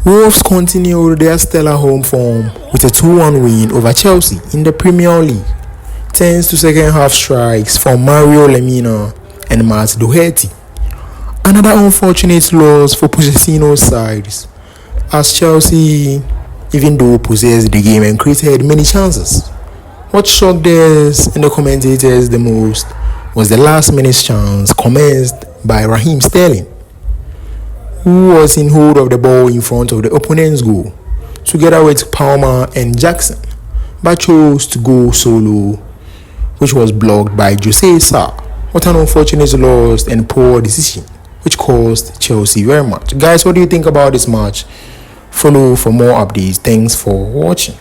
Wolves continued their stellar home form with a 2-1 win over Chelsea in the Premier League, thanks to second-half strikes from Mario Lemina and Matt Doherty. Another unfortunate loss for Pochettino's sides, as Chelsea, even though possessed the game and created many chances. What shocked us and the commentators the most was the last-minute chance commenced by Raheem who was in hold of the ball in front of the opponent's goal, together with Palmer and Jackson, but chose to go solo, which was blocked by Jose Sa. What an unfortunate loss and poor decision, which cost Chelsea very much. Guys, what do you think about this match? Follow for more updates. Thanks for watching.